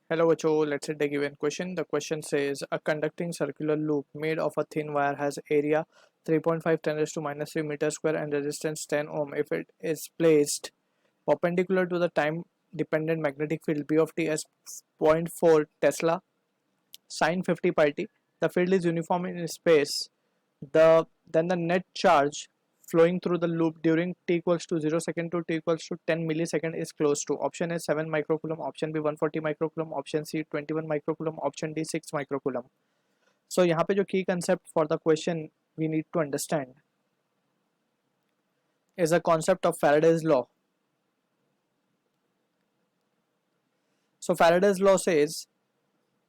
Hello, Acho. Let's take a given question. The question says a conducting circular loop made of a thin wire has area 3.5 10 raised to minus 3 meter square and resistance 10 ohm. If it is placed perpendicular to the time dependent magnetic field B of t as 0.4 Tesla sine 50 pi t, the field is uniform in space. Then the net charge flowing through the loop during t equals to 0 second to t equals to 10 millisecond is close to option A 7 microcoulomb, option B 140 microcoulomb, option C 21 microcoulomb, option D 6 microcoulomb. So यहाँ पे जो key concept for the question we need to understand is a concept of Faraday's law. So Faraday's law says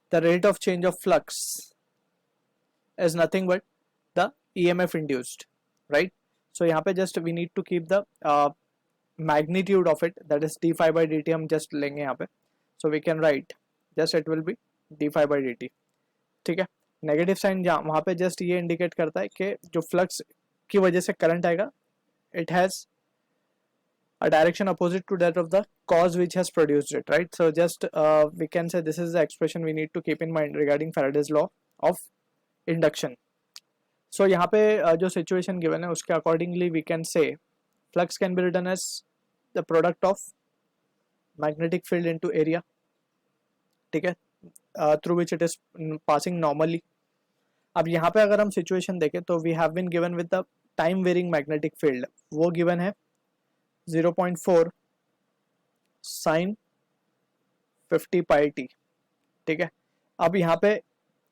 the rate of change of flux is nothing but the EMF induced, right? So यहाँ पे just we need to keep the magnitude of it, that is d phi by dt हम just लेंगे यहाँ पे. So we can write just it will be d phi by dt. ठीक है. Negative sign वहाँ पे जस्ट ये indicate करता है कि जो फ्लक्स की वजह से करंट आएगा it has a direction opposite to that of the cause which has produced it, right? So just we can say this is the expression we need to keep in mind regarding Faraday's law of induction. So यहाँ पे जो situation given है उसके accordingly we can say flux can be written as the product of magnetic field into area, ठीक है, through which it is passing normally. अब यहाँ पे अगर हम situation देखें तो we have been given with the time varying magnetic field, वो given है 0.4 sin 50 pi t, ठीक है. अब यहाँ पे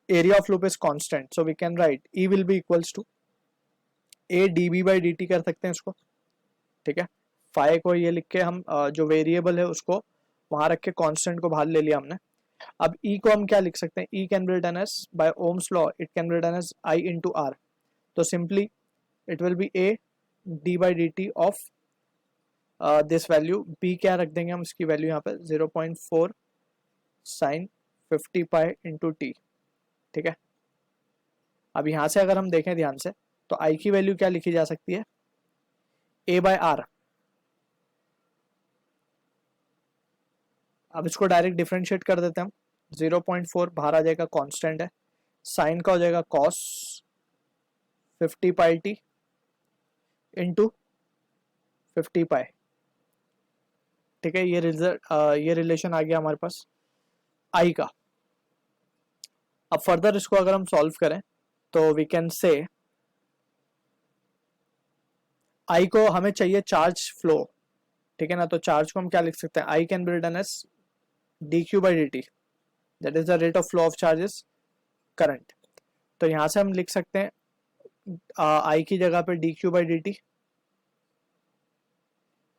area of loop is constant, so we can write E will be equals to a dB by dt कर सकते हैं इसको, ठीक है. फाई को ये लिख के हम जो वेरिएबल है उसको वहां रख के कांस्टेंट को बाहर ले लिया हमने. अब E को हम क्या लिख सकते हैं, E can be written as by Ohm's law it can be written as I into R. तो simply it will be a d by dt of this value. B क्या रख देंगे हम, इसकी वैल्यू यहाँ पे 0.4 साइन 50 पाई इंटू टी, ठीक है. अब यहाँ से अगर हम देखें ध्यान से तो I की वैल्यू क्या लिखी जा सकती है, a बाय R. अब इसको डायरेक्ट डिफरेंशिएट कर देते हैं हम. 0.4 बाहर आ जाएगा, कांस्टेंट है. साइन का हो जाएगा कॉस 50 पाई टी इंटू 50 पाई, ठीक है. ये रिलेशन आ गया हमारे पास आई का. अब फर्दर इसको अगर हम सॉल्व करें तो वी कैन से आई को हमें चाहिए चार्ज फ्लो, ठीक है ना. तो चार्ज को हम क्या लिख सकते हैं, I can be written as dq by dt, that is the rate of flow of charges current. तो यहां से हम लिख सकते हैं I की जगह पे dq by dt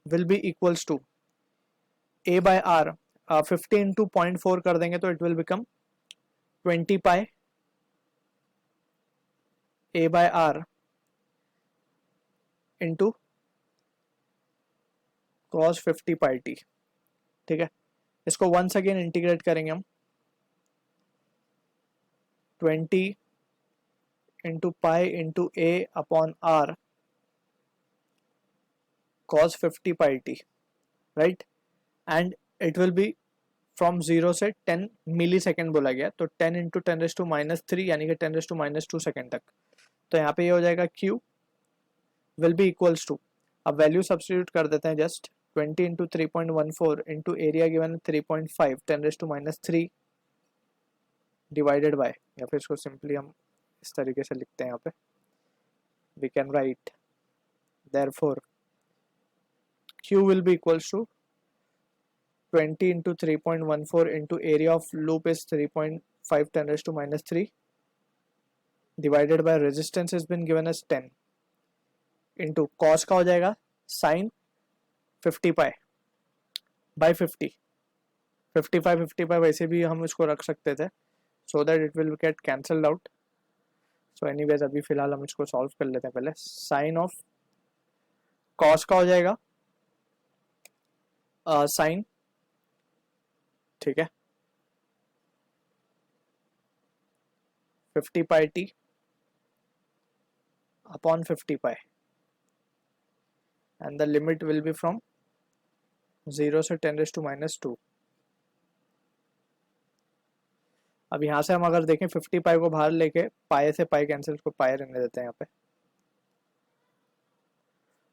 will be equals to a by r. 50 into 0.4 कर देंगे तो it will become 20 pi a by r into cos 50 pi t, ठीक है. इसको वंस अगेन इंटीग्रेट करेंगे हम. 20 into pi into a upon r cos 50 pi t, right. And it will be from 0 से 10 मिली second बोला गया, तो 10 इंटू 10 रेस टू माइनस 3 यानी कि 10 रेस टू माइनस 2 सेकेंड तक. तो यहाँ पे ये हो जाएगा q will be equals to, अब वैल्यू सब्स्टिट्यूट कर देते हैं just. 20 into 3.14 into area given 3.5 10 raise to minus 3 divided by, या फिर इसको सिंपली हम इस तरीके से लिखते हैं यहाँ पे. We can write therefore q will be equals to 20 into 3.14 into area of loop is 3.5 10 raised to minus 3 divided by resistance has been given as 10 into cos का हो जाएगा sin 50 pi by 50. 55 वैसे भी हम इसको रख सकते थे so that it will get cancelled out. So anyways अभी फिलहाल हम इसको सॉल्व कर लेते हैं. पहले sin of cos का हो जाएगा sin, ठीक है, 50 pi t upon 50 pi, and the limit will be from 0 से 10 रेस टू माइनस 2. अब यहाँ से हम अगर देखें 50 पाई को बाहर लेके पाई से पाई कैंसिल, को पाई रहने देते हैं यहाँ पे।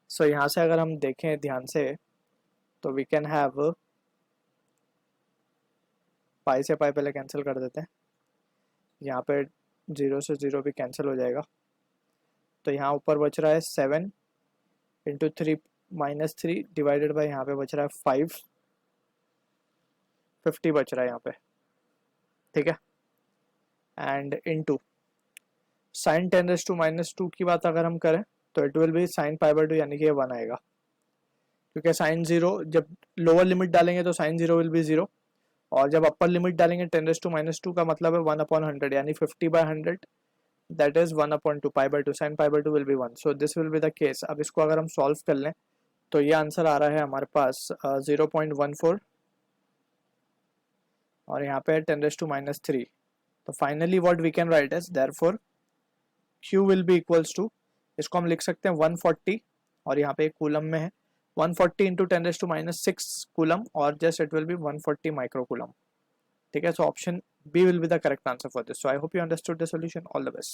सो यहाँ से अगर हम देखें ध्यान से तो वी कैन हैव पाई से पाई पहले कैंसिल कर देते हैं, यहाँ पे 0 से 0 भी कैंसिल हो जाएगा। तो यहाँ ऊपर बच रहा है 7 इंटू 3 माइनस 3 डिवाइडेड बाई यहाँ पे बच रहा है 5, 50 बच रहा है यहाँ पे, ठीक है। एंड इनटू साइन 10⁻⁻² की बात अगर हम करें तो इट विल बी साइन π/2, यानी कि ये 1 आएगा, क्योंकि साइन 0 जब लोअर लिमिट डालेंगे तो साइन 0 विल बी 0, और जब अपर लिमिट डालेंगे 10⁻² का मतलब है 1/100, यानी 50/100 that is 1/2, π/2, sine π/2 will be 1। So this will be the case. अब इसको अगर हम सॉल्व कर लें तो ये आंसर आ रहा है हमारे पास 0.14, और यहाँ पे 10⁻3। तो finally what we can write is therefore Q will be equals to, इसको हम लिख सकते हैं 140, और यहाँ पे कूलम में है 140 इंटू 10⁻6 कूलम, और just it will be 140 micro coulomb, ठीक है। So option B will be the correct answer for this. So I hope you understood the solution. All the best.